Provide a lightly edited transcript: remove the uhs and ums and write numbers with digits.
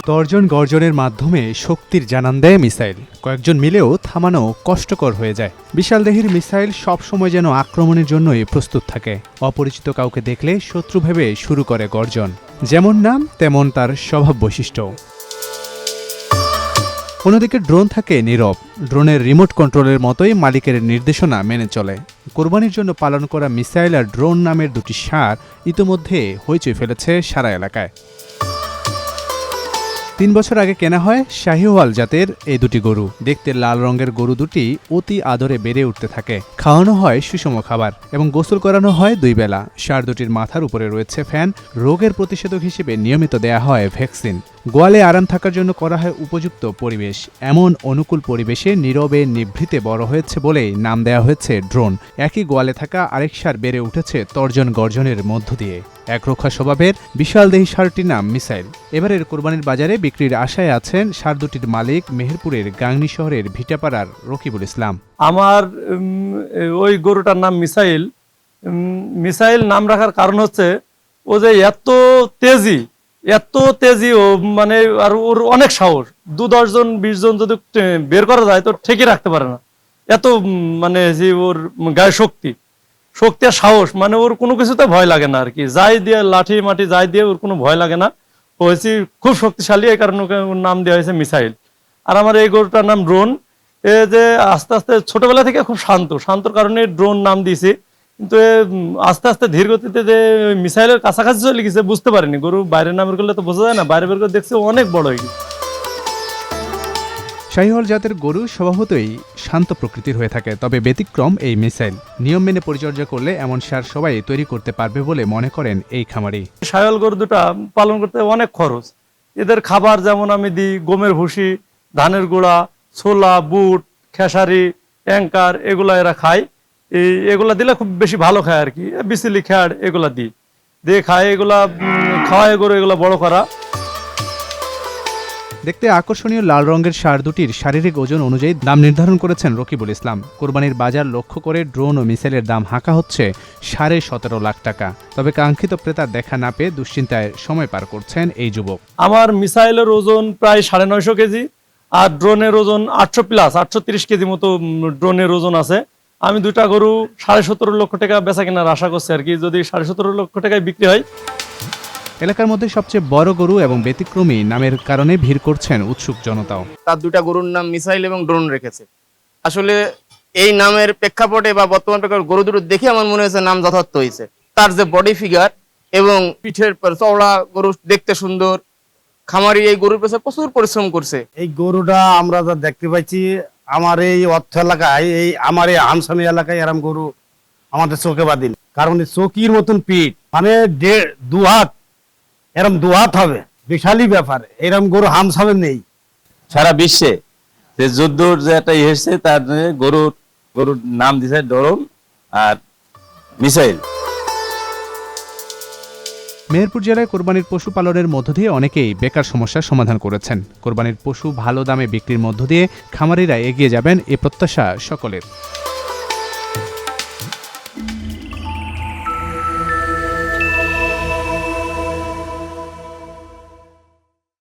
তর্জন গর্জনের মাধ্যমে শক্তির জানান দেয় মিসাইল। কয়েকজন মিলেও থামানো কষ্টকর হয়ে যায়। বিশালদেহীর মিসাইল সবসময় যেন আক্রমণের জন্যই প্রস্তুত থাকে। অপরিচিত কাউকে দেখলে শত্রু ভেবে শুরু করে গর্জন। যেমন নাম তেমন তার স্বভাব বৈশিষ্ট্য। অন্যদিকে ড্রোন থাকে নীরব। ড্রোনের রিমোট কন্ট্রোলের মতোই মালিকের নির্দেশনা মেনে চলে। কোরবানির জন্য পালন করা মিসাইল আর ড্রোন নামের দুটি ষাঁড় ইতোমধ্যে হইচই ফেলেছে সারা এলাকায়। ৩ বছর আগে কেনা হয় শাহিওয়াল জাতের এই দুটি গরু। দেখতে লাল রঙের গরু দুটি অতি আদরে বেড়ে উঠতে থাকে। খাওয়ানো হয় সুষম খাবার এবং গোসল করানো হয় 2 বেলা। ষাঁড় দুটির মাথার উপরে রয়েছে ফ্যান। রোগের প্রতিষেধক হিসেবে নিয়মিত দেয়া হয় ভ্যাকসিন। গোয়ালে আরাম থাকার জন্য করা হয় উপযুক্ত পরিবেশ। এমন অনুকূল পরিবেশে নীরবে নিভৃতে বড় হয়েছে বলেই নাম দেয়া হয়েছে ড্রোন। একই গোয়ালে থাকা আরেক ষাঁড় বেড়ে উঠেছে তর্জন গর্জনের মধ্য দিয়ে। একরক্ষা স্বভাবের বিশালদেহী ষাঁড়টির নাম মিসাইল। এবারের কোরবানির বাজারে বিক্রির আশায় আছেন ষাঁড় দুটির মালিক মেহেরপুরের গাংনী শহরের ভিটাপাড়ার রকিবুল ইসলাম। আমার ওই গরুটার নাম মিসাইল। মিসাইল নাম রাখার কারণ হচ্ছে ও যে এত তেজি ও মানে আর ওর অনেক সাহস। 2-10 জন 20 জন যদি বের করা যায় তো ঠিকই রাখতে পারে না। এত মানে যে ওর গায়ে শক্তি আর সাহস, মানে ওর কোনো কিছুতে ভয় লাগে না আর কি। যাই দিয়ে লাঠি মাটি যাই দিয়ে ওর কোনো ভয় লাগে না। ও হচ্ছে খুব শক্তিশালী, এই কারণে ওর নাম দেওয়া হয়েছে মিসাইল। আর আমার এই গরুটার নাম ড্রোন। এ যে আস্তে আস্তে ছোটবেলা থেকে খুব শান্তর কারণে ড্রোন নাম দিয়েছি। কিন্তু আস্তে আস্তে ধীর গতিতে যে মিসাইলের কাছাকাছি চলে গেছে বুঝতে পারিনি। গরু বাইরের নামের করলে তো বোঝা যায় না, বাইরে বের করে দেখছে অনেক বড় হয়ে গেছে। শাহিওয়াল জাতের গরু স্বভাবতই শান্ত প্রকৃতির হয়ে থাকে, তবে ব্যতিক্রম এই মিসাইল। নিয়ম মেনে পরিচর্যা করলে এমন ষাঁড় সবাই তৈরি করতে পারবে বলে মনে করেন এই খামারি। শাহিওয়াল গরু দুটা পালন করতে অনেক খরচ। এদের খাবার যেমন আমি দিই গমের ভুসি, ধানের গুঁড়া, ছোলা, বুট, খেসারি, অ্যাঙ্কার, এগুলা এরা খায়। এগুলা দিলে খুব বেশি ভালো খায় আর কি। বিচলি খ্যাড় এগুলা দিয়ে খায়। এগুলা খাওয়ায় গরু এগুলা বড় করা। দেখতে আকর্ষণীয় লাল রঙের ষাঁড় দুটির শারীরিক ওজন অনুযায়ী দাম নির্ধারণ করেছেন রকিবুল ইসলাম। কোরবানির বাজার লক্ষ্য করে ড্রোন ও মিসাইলের দাম হাঁকা হচ্ছে 17.5 লাখ টাকা। তবে কাঙ্ক্ষিত ক্রেতার দেখা না পেয়ে দুশ্চিন্তায় সময় পার করছেন এই যুবক। আমার মিসাইলের ওজন প্রায় 950 কেজি আর ড্রোনের ওজন 830 কেজি মতো ড্রোনের ওজন আছে। আমি দুটা গরু 17.5 লক্ষ টাকা বেচা কেনার আশা করছি আর কি। যদি 17.5 লক্ষ টাকায় বিক্রি হয়। এলাকার মধ্যে সবচেয়ে বড় গরু এবং ব্যতিক্রমী নামের কারণে ভিড় করছেন উৎসুক জনতাও। তার দুটা গরুর নাম মিসাইল এবং ড্রোন রেখেছে। আসলে এই নামের প্রেক্ষাপটে বা বর্তমান প্রেক্ষাপটে গরু দুটো দেখে আমার মনে হয়েছে নাম যথার্থ হয়েছে। তার যে বডি ফিগার এবং পিঠের চওড়া, গরু দেখতে সুন্দর। খামারি এই গরুর পেছনে প্রচুর পরিশ্রম করছে। এই গরুটা আমরা যা দেখতে পাচ্ছি আমার এই অর্থ এলাকায়, আমার এই আমসামি এলাকায় এরম গরু আমাদের চোখে বাদিল। কারণ চকির মতন পিঠ, মানে 2 হাত, এরম 2 হাত হবে, বিশালই ব্যাপার। এরম গরু হামসামে নেই সারা বিশ্বে। যে যুদ্ধর যে একটা এসেছে তার গরুর নাম দিছে ড্রোন আর মিসাইল। মেহেরপুর জেলায় কোরবানির পশু পালনের মধ্য দিয়ে অনেকেই বেকার সমস্যার সমাধান করেছেন। কোরবানির পশু ভালো দামে বিক্রির মধ্য দিয়ে খামারিরা এগিয়ে যাবেন এ প্রত্যাশা সকলের।